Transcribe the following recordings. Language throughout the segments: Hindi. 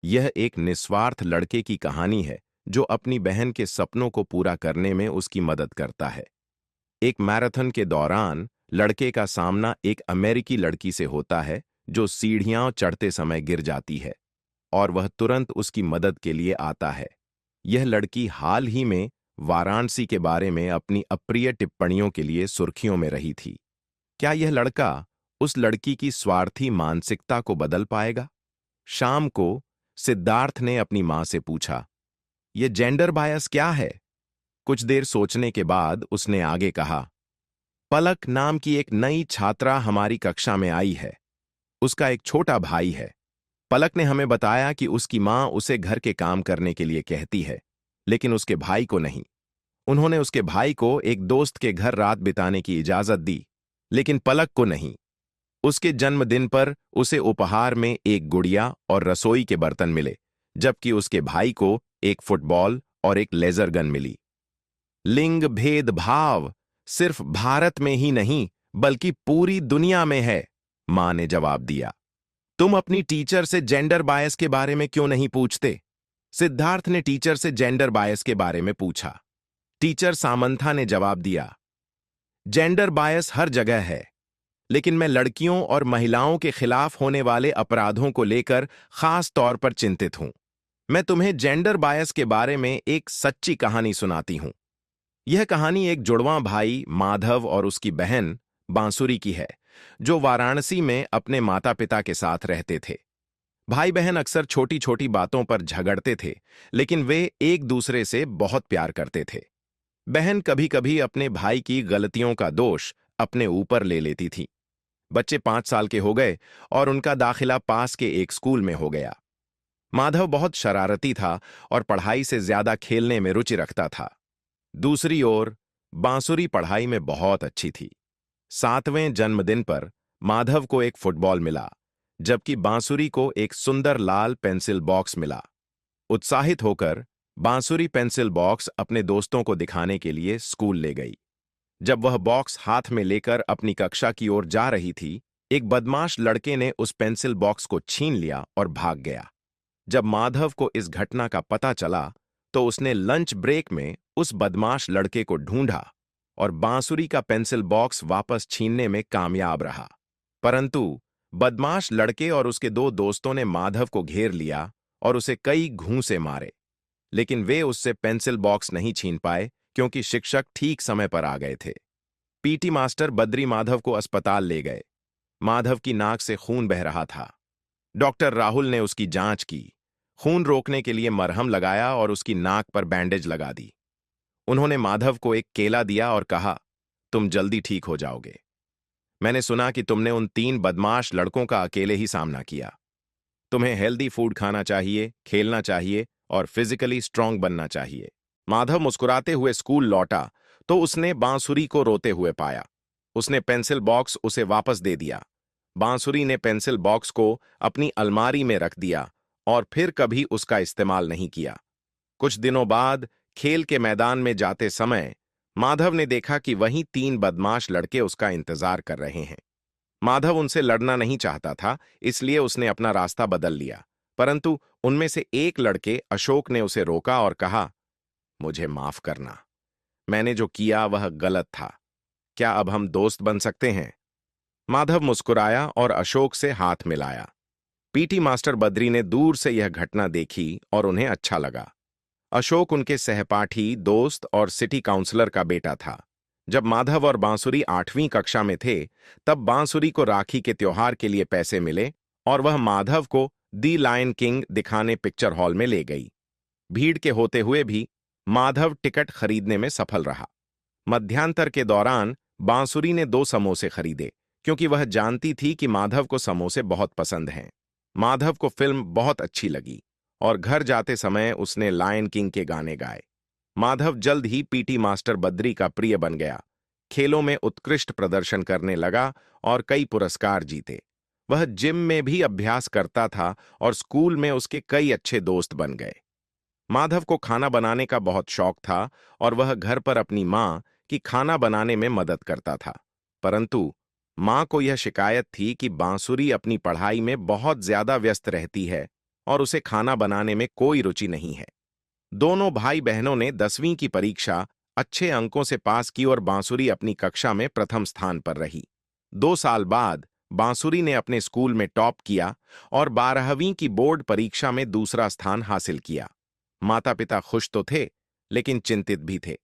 यह एक निस्वार्थ लड़के की कहानी है जो अपनी बहन के सपनों को पूरा करने में उसकी मदद करता है। एक मैराथन के दौरान लड़के का सामना एक अमेरिकी लड़की से होता है जो सीढ़ियां चढ़ते समय गिर जाती है और वह तुरंत उसकी मदद के लिए आता है। यह लड़की हाल ही में वाराणसी के बारे में अपनी अप्रिय टिप्पणियों के लिए सुर्खियों में रही थी। क्या यह लड़का उस लड़की की स्वार्थी मानसिकता को बदल पाएगा? शाम को सिद्धार्थ ने अपनी मां से पूछा, यह जेंडर बायस क्या है? कुछ देर सोचने के बाद उसने आगे कहा, पलक नाम की एक नई छात्रा हमारी कक्षा में आई है। उसका एक छोटा भाई है। पलक ने हमें बताया कि उसकी मां उसे घर के काम करने के लिए कहती है, लेकिन उसके भाई को नहीं। उन्होंने उसके भाई को एक दोस्त के घर रात बिताने की इजाजत दी, लेकिन पलक को नहीं। उसके जन्मदिन पर उसे उपहार में एक गुड़िया और रसोई के बर्तन मिले, जबकि उसके भाई को एक फुटबॉल और एक लेजर गन मिली। लिंग भेदभाव सिर्फ भारत में ही नहीं बल्कि पूरी दुनिया में है, मां ने जवाब दिया। तुम अपनी टीचर से जेंडर बायस के बारे में क्यों नहीं पूछते? सिद्धार्थ ने टीचर से जेंडर बायस के बारे में पूछा। टीचर सामंथा ने जवाब दिया, जेंडर बायस हर जगह है, लेकिन मैं लड़कियों और महिलाओं के खिलाफ होने वाले अपराधों को लेकर खास तौर पर चिंतित हूं। मैं तुम्हें जेंडर बायस के बारे में एक सच्ची कहानी सुनाती हूं। यह कहानी एक जुड़वां भाई माधव और उसकी बहन बांसुरी की है, जो वाराणसी में अपने माता पिता के साथ रहते थे। भाई बहन अक्सर छोटी छोटी बातों पर झगड़ते थे, लेकिन वे एक दूसरे से बहुत प्यार करते थे। बहन कभी कभी अपने भाई की गलतियों का दोष अपने ऊपर ले लेती थी। बच्चे 5 साल के हो गए और उनका दाखिला पास के एक स्कूल में हो गया। माधव बहुत शरारती था और पढ़ाई से ज्यादा खेलने में रुचि रखता था। दूसरी ओर बांसुरी पढ़ाई में बहुत अच्छी थी। 7वें जन्मदिन पर माधव को एक फुटबॉल मिला, जबकि बांसुरी को एक सुंदर लाल पेंसिल बॉक्स मिला। उत्साहित होकर बांसुरी पेंसिल बॉक्स अपने दोस्तों को दिखाने के लिए स्कूल ले गई। जब वह बॉक्स हाथ में लेकर अपनी कक्षा की ओर जा रही थी, एक बदमाश लड़के ने उस पेंसिल बॉक्स को छीन लिया और भाग गया। जब माधव को इस घटना का पता चला, तो उसने लंच ब्रेक में उस बदमाश लड़के को ढूंढा और बांसुरी का पेंसिल बॉक्स वापस छीनने में कामयाब रहा। परंतु बदमाश लड़के और उसके दो दोस्तों ने माधव को घेर लिया और उसे कई घूंसे मारे, लेकिन वे उससे पेंसिल बॉक्स नहीं छीन पाए क्योंकि शिक्षक ठीक समय पर आ गए थे। पीटी मास्टर बद्री माधव को अस्पताल ले गए। माधव की नाक से खून बह रहा था। डॉक्टर राहुल ने उसकी जांच की, खून रोकने के लिए मरहम लगाया और उसकी नाक पर बैंडेज लगा दी। उन्होंने माधव को एक केला दिया और कहा, तुम जल्दी ठीक हो जाओगे। मैंने सुना कि तुमने उन 3 बदमाश लड़कों का अकेले ही सामना किया। तुम्हें हेल्दी फूड खाना चाहिए, खेलना चाहिए और फिजिकली स्ट्रांग बनना चाहिए। माधव मुस्कुराते हुए स्कूल लौटा तो उसने बांसुरी को रोते हुए पाया। उसने पेंसिल बॉक्स उसे वापस दे दिया। बांसुरी ने पेंसिल बॉक्स को अपनी अलमारी में रख दिया और फिर कभी उसका इस्तेमाल नहीं किया। कुछ दिनों बाद खेल के मैदान में जाते समय माधव ने देखा कि वहीं 3 बदमाश लड़के उसका इंतजार कर रहे हैं। माधव उनसे लड़ना नहीं चाहता था, इसलिए उसने अपना रास्ता बदल लिया, परंतु उनमें से एक लड़के अशोक ने उसे रोका और कहा, मुझे माफ करना, मैंने जो किया वह गलत था। क्या अब हम दोस्त बन सकते हैं? माधव मुस्कुराया और अशोक से हाथ मिलाया। पीटी मास्टर बद्री ने दूर से यह घटना देखी और उन्हें अच्छा लगा। अशोक उनके सहपाठी, दोस्त और सिटी काउंसलर का बेटा था। जब माधव और बांसुरी 8वीं कक्षा में थे, तब बांसुरी को राखी के त्योहार के लिए पैसे मिले और वह माधव को दी लायन किंग दिखाने पिक्चर हॉल में ले गई। भीड़ के होते हुए भी माधव टिकट खरीदने में सफल रहा। मध्यांतर के दौरान बांसुरी ने 2 समोसे खरीदे क्योंकि वह जानती थी कि माधव को समोसे बहुत पसंद हैं। माधव को फिल्म बहुत अच्छी लगी और घर जाते समय उसने लायन किंग के गाने गाए। माधव जल्द ही पीटी मास्टर बद्री का प्रिय बन गया। खेलों में उत्कृष्ट प्रदर्शन करने लगा और कई पुरस्कार जीते। वह जिम में भी अभ्यास करता था और स्कूल में उसके कई अच्छे दोस्त बन गए। माधव को खाना बनाने का बहुत शौक था और वह घर पर अपनी मां की खाना बनाने में मदद करता था। परंतु मां को यह शिकायत थी कि बांसुरी अपनी पढ़ाई में बहुत ज्यादा व्यस्त रहती है और उसे खाना बनाने में कोई रुचि नहीं है। दोनों भाई बहनों ने 10वीं की परीक्षा अच्छे अंकों से पास की और बांसुरी अपनी कक्षा में प्रथम स्थान पर रही। 2 साल बाद बांसुरी ने अपने स्कूल में टॉप किया और 12वीं की बोर्ड परीक्षा में दूसरा स्थान हासिल किया। माता पिता खुश तो थे, लेकिन चिंतित भी थे,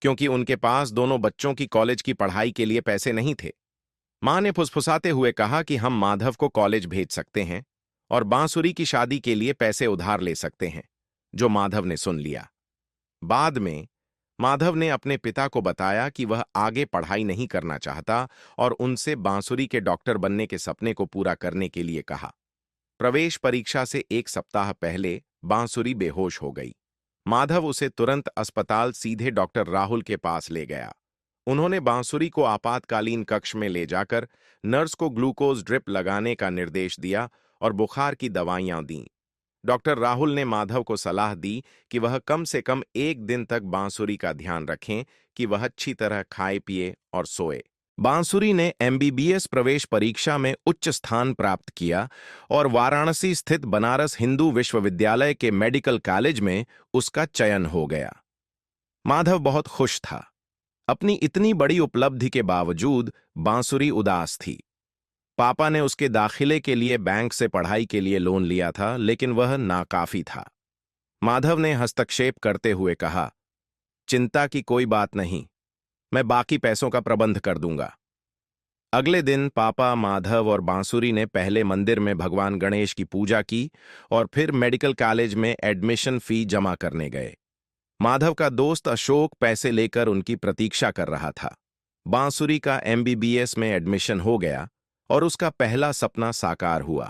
क्योंकि उनके पास दोनों बच्चों की कॉलेज की पढ़ाई के लिए पैसे नहीं थे। मां ने फुसफुसाते हुए कहा कि हम माधव को कॉलेज भेज सकते हैं और बांसुरी की शादी के लिए पैसे उधार ले सकते हैं, जो माधव ने सुन लिया। बाद में माधव ने अपने पिता को बताया कि वह आगे पढ़ाई नहीं करना चाहता और उनसे बांसुरी के डॉक्टर बनने के सपने को पूरा करने के लिए कहा। प्रवेश परीक्षा से 1 सप्ताह पहले बांसुरी बेहोश हो गई। माधव उसे तुरंत अस्पताल सीधे डॉक्टर राहुल के पास ले गया। उन्होंने बांसुरी को आपातकालीन कक्ष में ले जाकर नर्स को ग्लूकोज ड्रिप लगाने का निर्देश दिया और बुखार की दवाइयां दीं। डॉक्टर राहुल ने माधव को सलाह दी कि वह कम से कम 1 दिन तक बांसुरी का ध्यान रखें कि वह अच्छी तरह खाए पिए और सोए। बांसुरी ने एमबीबीएस प्रवेश परीक्षा में उच्च स्थान प्राप्त किया और वाराणसी स्थित बनारस हिंदू विश्वविद्यालय के मेडिकल कॉलेज में उसका चयन हो गया। माधव बहुत खुश था। अपनी इतनी बड़ी उपलब्धि के बावजूद बांसुरी उदास थी। पापा ने उसके दाखिले के लिए बैंक से पढ़ाई के लिए लोन लिया था, लेकिन वह नाकाफी था। माधव ने हस्तक्षेप करते हुए कहा, चिंता की कोई बात नहीं, मैं बाकी पैसों का प्रबंध कर दूंगा। अगले दिन पापा, माधव और बांसुरी ने पहले मंदिर में भगवान गणेश की पूजा की और फिर मेडिकल कॉलेज में एडमिशन फी जमा करने गए। माधव का दोस्त अशोक पैसे लेकर उनकी प्रतीक्षा कर रहा था। बांसुरी का एमबीबीएस में एडमिशन हो गया और उसका पहला सपना साकार हुआ।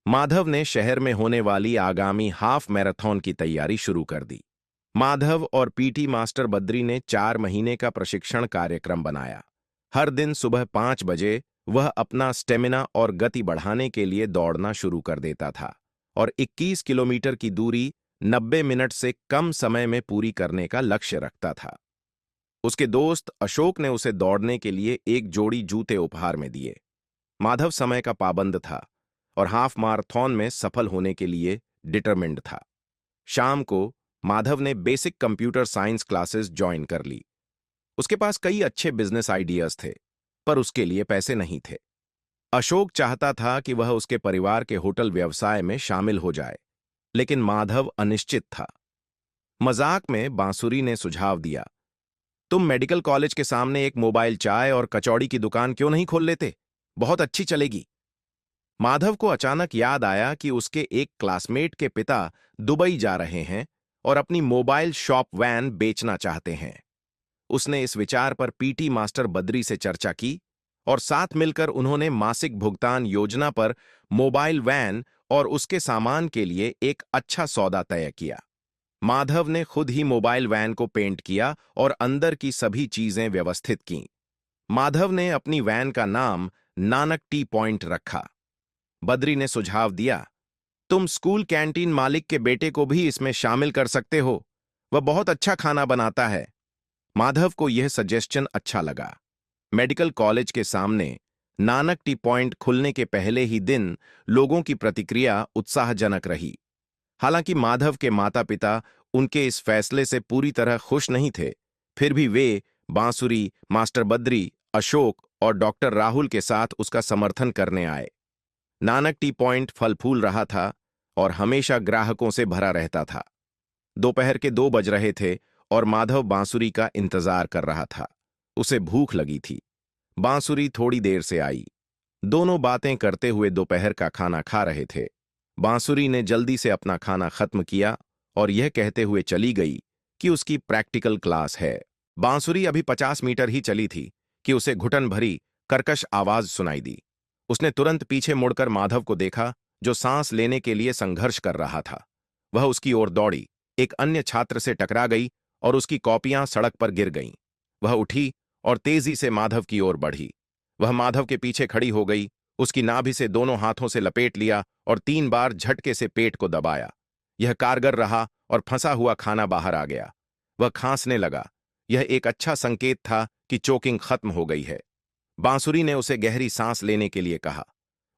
माधव ने शहर में होने वाली आगामी हाफ मैराथन की तैयारी शुरू कर दी। माधव और पीटी मास्टर बद्री ने 4 महीने का प्रशिक्षण कार्यक्रम बनाया। हर दिन सुबह 5 बजे वह अपना स्टेमिना और गति बढ़ाने के लिए दौड़ना शुरू कर देता था और 21 किलोमीटर की दूरी 90 मिनट से कम समय में पूरी करने का लक्ष्य रखता था। उसके दोस्त अशोक ने उसे दौड़ने के लिए एक जोड़ी जूते उपहार में दिए। माधव समय का पाबंद था और हाफ मैराथन में सफल होने के लिए डिटरमिन्ड था। शाम को माधव ने basic computer science classes join कर ली। उसके पास कई अच्छे बिजनेस आइडियाज थे, पर उसके लिए पैसे नहीं थे। अशोक चाहता था कि वह उसके परिवार के होटल व्यवसाय में शामिल हो जाए, लेकिन माधव अनिश्चित था। मजाक में बांसुरी ने सुझाव दिया, तुम मेडिकल कॉलेज के सामने एक मोबाइल चाय और कचौड़ी की दुकान क्यों नहीं खोल लेते? बहुत अच्छी चलेगी। माधव को अचानक याद आया कि उसके एक क्लासमेट के पिता दुबई जा रहे हैं और अपनी मोबाइल शॉप वैन बेचना चाहते हैं। उसने इस विचार पर पीटी मास्टर बद्री से चर्चा की और साथ मिलकर उन्होंने मासिक भुगतान योजना पर मोबाइल वैन और उसके सामान के लिए एक अच्छा सौदा तय किया। माधव ने खुद ही मोबाइल वैन को पेंट किया और अंदर की सभी चीजें व्यवस्थित कीं। माधव ने अपनी वैन का नाम नानक टी पॉइंट रखा। बद्री ने सुझाव दिया, तुम स्कूल कैंटीन मालिक के बेटे को भी इसमें शामिल कर सकते हो, वह बहुत अच्छा खाना बनाता है। माधव को यह सजेशन अच्छा लगा। मेडिकल कॉलेज के सामने नानक टी पॉइंट खुलने के पहले ही दिन लोगों की प्रतिक्रिया उत्साहजनक रही। हालांकि माधव के माता पिता उनके इस फैसले से पूरी तरह खुश नहीं थे, फिर भी वे बांसुरी, मास्टर बद्री, अशोक और डॉक्टर राहुल के साथ उसका समर्थन करने आए। नानक टी पॉइंट फल फूल रहा था और हमेशा ग्राहकों से भरा रहता था। दोपहर के 2 बज रहे थे और माधव बांसुरी का इंतजार कर रहा था। उसे भूख लगी थी। बांसुरी थोड़ी देर से आई। दोनों बातें करते हुए दोपहर का खाना खा रहे थे। बांसुरी ने जल्दी से अपना खाना खत्म किया और यह कहते हुए चली गई कि उसकी प्रैक्टिकल क्लास है। बांसुरी अभी 50 मीटर ही चली थी कि उसे घुटन भरी कर्कश आवाज सुनाई दी। उसने तुरंत पीछे मुड़कर माधव को देखा, जो सांस लेने के लिए संघर्ष कर रहा था। वह उसकी ओर दौड़ी, एक अन्य छात्र से टकरा गई और उसकी कॉपियां सड़क पर गिर गईं। वह उठी और तेजी से माधव की ओर बढ़ी। वह माधव के पीछे खड़ी हो गई, उसकी नाभि से दोनों हाथों से लपेट लिया और 3 बार झटके से पेट को दबाया। यह कारगर रहा और फंसा हुआ खाना बाहर आ गया। वह खांसने लगा। यह एक अच्छा संकेत था कि चोकिंग खत्म हो गई है। बांसुरी ने उसे गहरी सांस लेने के लिए कहा।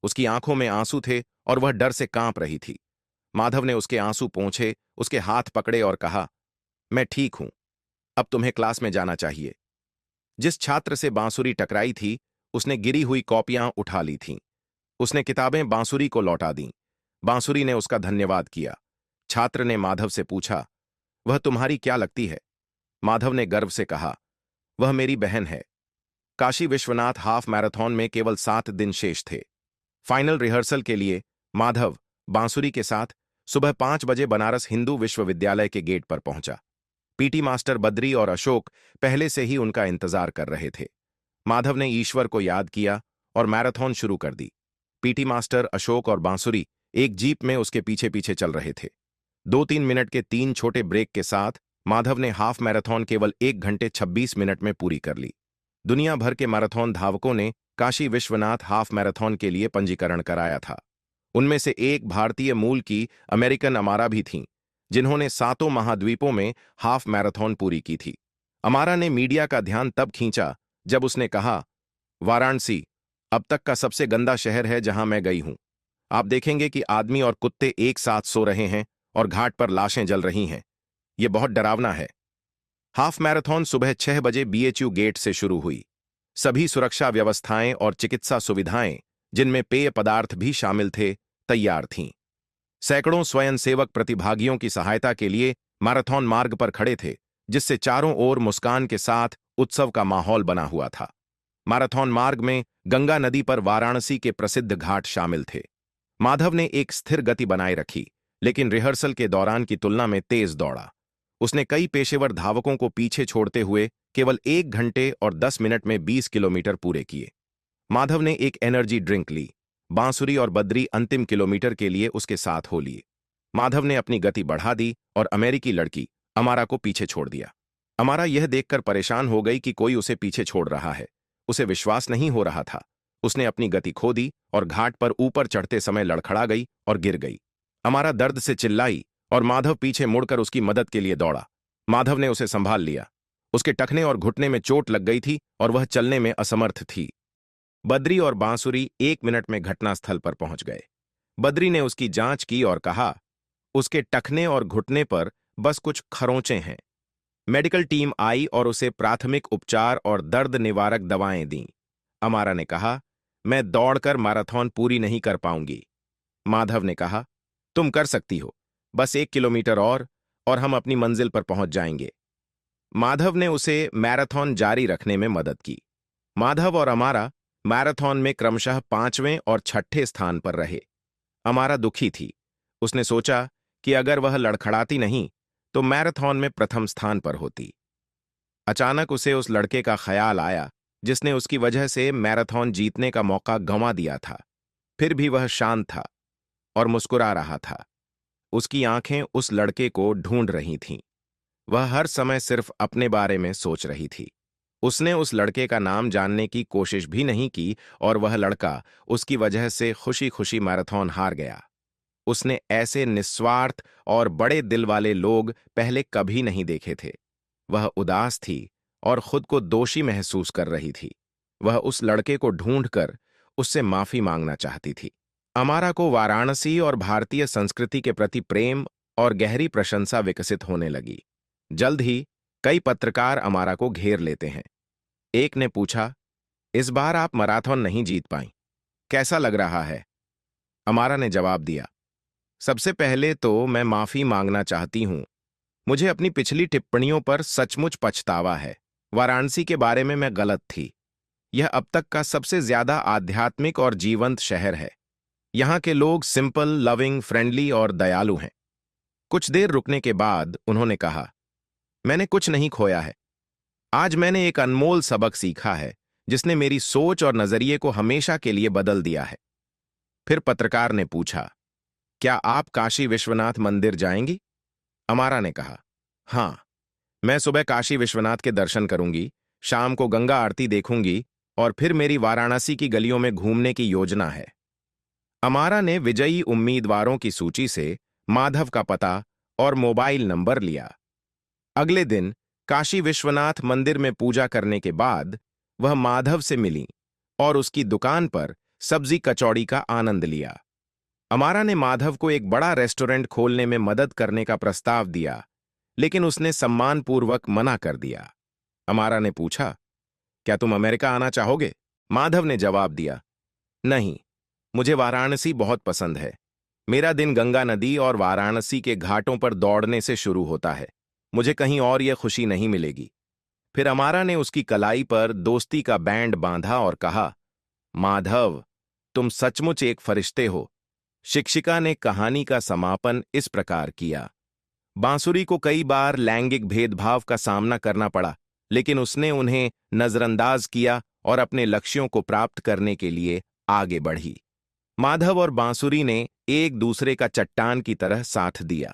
उसकी आंखों में आंसू थे और वह डर से कांप रही थी। माधव ने उसके आंसू पोंछे, उसके हाथ पकड़े और कहा, मैं ठीक हूं, अब तुम्हें क्लास में जाना चाहिए। जिस छात्र से बांसुरी टकराई थी, उसने गिरी हुई कॉपियां उठा ली थीं। उसने किताबें बांसुरी को लौटा दीं। बांसुरी ने उसका धन्यवाद किया। छात्र ने माधव से पूछा, वह तुम्हारी क्या लगती है? माधव ने गर्व से कहा, वह मेरी बहन है। काशी विश्वनाथ हाफ मैराथन में केवल 7 दिन शेष थे। फाइनल रिहर्सल के लिए माधव बांसुरी के साथ सुबह 5 बजे बनारस हिंदू विश्वविद्यालय के गेट पर पहुंचा। पीटी मास्टर बद्री और अशोक पहले से ही उनका इंतजार कर रहे थे। माधव ने ईश्वर को याद किया और मैराथन शुरू कर दी। पीटी मास्टर, अशोक और बांसुरी एक जीप में उसके पीछे पीछे चल रहे थे। 2-3 मिनट के 3 छोटे ब्रेक के साथ माधव ने हाफ मैराथन केवल 1 घंटे 26 मिनट में पूरी कर ली। दुनिया भर के मैराथन धावकों ने काशी विश्वनाथ हाफ मैराथन के लिए पंजीकरण कराया था। उनमें से एक भारतीय मूल की अमेरिकन अमारा भी थीं, जिन्होंने 7 महाद्वीपों में हाफ मैराथन पूरी की थी। अमारा ने मीडिया का ध्यान तब खींचा जब उसने कहा, वाराणसी अब तक का सबसे गंदा शहर है जहां मैं गई हूं। आप देखेंगे कि आदमी और कुत्ते एक साथ सो रहे हैं और घाट पर लाशें जल रही हैं। यह बहुत डरावना है। हाफ मैराथन सुबह 6 बजे बीएचयू गेट से शुरू हुई। सभी सुरक्षा व्यवस्थाएं और चिकित्सा सुविधाएं, जिनमें पेय पदार्थ भी शामिल थे, तैयार थीं। सैकड़ों स्वयंसेवक प्रतिभागियों की सहायता के लिए मैराथन मार्ग पर खड़े थे, जिससे चारों ओर मुस्कान के साथ उत्सव का माहौल बना हुआ था। मैराथन मार्ग में गंगा नदी पर वाराणसी के प्रसिद्ध घाट शामिल थे। माधव ने एक स्थिर गति बनाए रखी, लेकिन रिहर्सल के दौरान की तुलना में तेज दौड़ा। उसने कई पेशेवर धावकों को पीछे छोड़ते हुए केवल 1 घंटे और 10 मिनट में 20 किलोमीटर पूरे किए। माधव ने एक एनर्जी ड्रिंक ली। बांसुरी और बद्री अंतिम किलोमीटर के लिए उसके साथ हो लिए। माधव ने अपनी गति बढ़ा दी और अमेरिकी लड़की अमारा को पीछे छोड़ दिया। अमारा यह देखकर परेशान हो गई कि कोई उसे पीछे छोड़ रहा है। उसे विश्वास नहीं हो रहा था। उसने अपनी गति खो दी और घाट पर ऊपर चढ़ते समय लड़खड़ा गई और गिर गई। अमारा दर्द से चिल्लाई और माधव पीछे मुड़कर उसकी मदद के लिए दौड़ा। माधव ने उसे संभाल लिया। उसके टखने और घुटने में चोट लग गई थी और वह चलने में असमर्थ थी। बद्री और बांसुरी 1 मिनट में घटनास्थल पर पहुंच गए। बद्री ने उसकी जांच की और कहा, उसके टखने और घुटने पर बस कुछ खरोंचे हैं। मेडिकल टीम आई और उसे प्राथमिक उपचार और दर्द निवारक दवाएं दीं। अमारा ने कहा, मैं दौड़कर मैराथन पूरी नहीं कर पाऊंगी। माधव ने कहा, तुम कर सकती हो, बस 1 किलोमीटर और हम अपनी मंजिल पर पहुंच जाएंगे। माधव ने उसे मैराथन जारी रखने में मदद की। माधव और अमारा मैराथन में क्रमशः 5वें और 6ठे स्थान पर रहे। अमारा दुखी थी। उसने सोचा कि अगर वह लड़खड़ाती नहीं तो मैराथन में प्रथम स्थान पर होती। अचानक उसे उस लड़के का ख्याल आया जिसने उसकी वजह से मैराथन जीतने का मौका गंवा दिया था। फिर भी वह शांत था और मुस्कुरा रहा था। उसकी आंखें उस लड़के को ढूंढ रही थीं। वह हर समय सिर्फ अपने बारे में सोच रही थी। उसने उस लड़के का नाम जानने की कोशिश भी नहीं की और वह लड़का उसकी वजह से खुशी खुशी मैराथन हार गया। उसने ऐसे निस्वार्थ और बड़े दिल वाले लोग पहले कभी नहीं देखे थे। वह उदास थी और खुद को दोषी महसूस कर रही थी। वह उस लड़के को ढूंढकर उससे माफी मांगना चाहती थी। अमारा को वाराणसी और भारतीय संस्कृति के प्रति प्रेम और गहरी प्रशंसा विकसित होने लगी। जल्द ही कई पत्रकार अमारा को घेर लेते हैं। एक ने पूछा, इस बार आप मैराथन नहीं जीत पाई, कैसा लग रहा है? अमारा ने जवाब दिया, सबसे पहले तो मैं माफी मांगना चाहती हूं। मुझे अपनी पिछली टिप्पणियों पर सचमुच पछतावा है। वाराणसी के बारे में मैं गलत थी। यह अब तक का सबसे ज्यादा आध्यात्मिक और जीवंत शहर है। यहां के लोग सिंपल, लविंग, फ्रेंडली और दयालु हैं। कुछ देर रुकने के बाद उन्होंने कहा, मैंने कुछ नहीं खोया है। आज मैंने एक अनमोल सबक सीखा है जिसने मेरी सोच और नजरिए को हमेशा के लिए बदल दिया है। फिर पत्रकार ने पूछा, क्या आप काशी विश्वनाथ मंदिर जाएंगी? अमारा ने कहा, हां, मैं सुबह काशी विश्वनाथ के दर्शन करूंगी, शाम को गंगा आरती देखूंगी और फिर मेरी वाराणसी की गलियों में घूमने की योजना है। अमारा ने विजयी उम्मीदवारों की सूची से माधव का पता और मोबाइल नंबर लिया। अगले दिन काशी विश्वनाथ मंदिर में पूजा करने के बाद वह माधव से मिली और उसकी दुकान पर सब्जी कचौड़ी का आनंद लिया। अमारा ने माधव को एक बड़ा रेस्टोरेंट खोलने में मदद करने का प्रस्ताव दिया, लेकिन उसने सम्मानपूर्वक मना कर दिया। अमारा ने पूछा, क्या तुम अमेरिका आना चाहोगे? माधव ने जवाब दिया, नहीं, मुझे वाराणसी बहुत पसंद है। मेरा दिन गंगा नदी और वाराणसी के घाटों पर दौड़ने से शुरू होता है। मुझे कहीं और यह खुशी नहीं मिलेगी। फिर अमारा ने उसकी कलाई पर दोस्ती का बैंड बांधा और कहा, माधव, तुम सचमुच एक फरिश्ते हो। शिक्षिका ने कहानी का समापन इस प्रकार किया। बांसुरी को कई बार लैंगिक भेदभाव का सामना करना पड़ा, लेकिन उसने उन्हें नजरअंदाज किया और अपने लक्ष्यों को प्राप्त करने के लिए आगे बढ़ी। माधव और बांसुरी ने एक दूसरे का चट्टान की तरह साथ दिया।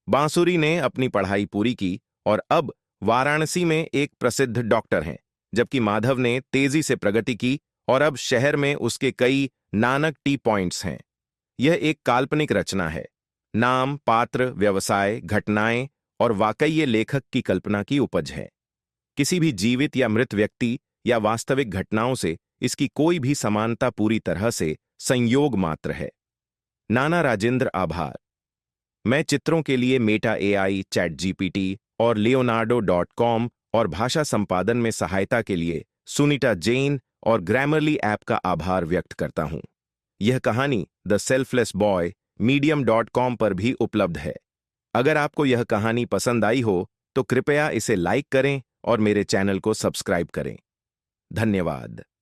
बांसुरी ने अपनी पढ़ाई पूरी की और अब वाराणसी में एक प्रसिद्ध डॉक्टर हैं, जबकि माधव ने तेजी से प्रगति की और अब शहर में उसके कई नानक टी पॉइंट्स हैं। यह एक काल्पनिक रचना है। नाम, पात्र, व्यवसाय, घटनाएं और वाकई लेखक की कल्पना की उपज है। किसी भी जीवित या मृत व्यक्ति या वास्तविक घटनाओं से इसकी कोई भी समानता पूरी तरह से संयोग मात्र है। नाना राजेंद्र आभार। मैं चित्रों के लिए मेटा एआई, चैट जीपीटी और leonardo.com और भाषा संपादन में सहायता के लिए सुनीता जैन और ग्रामरली ऐप का आभार व्यक्त करता हूं। यह कहानी द सेल्फलेस बॉय medium.com पर भी उपलब्ध है। अगर आपको यह कहानी पसंद आई हो तो कृपया इसे लाइक करें और मेरे चैनल को सब्सक्राइब करें। धन्यवाद।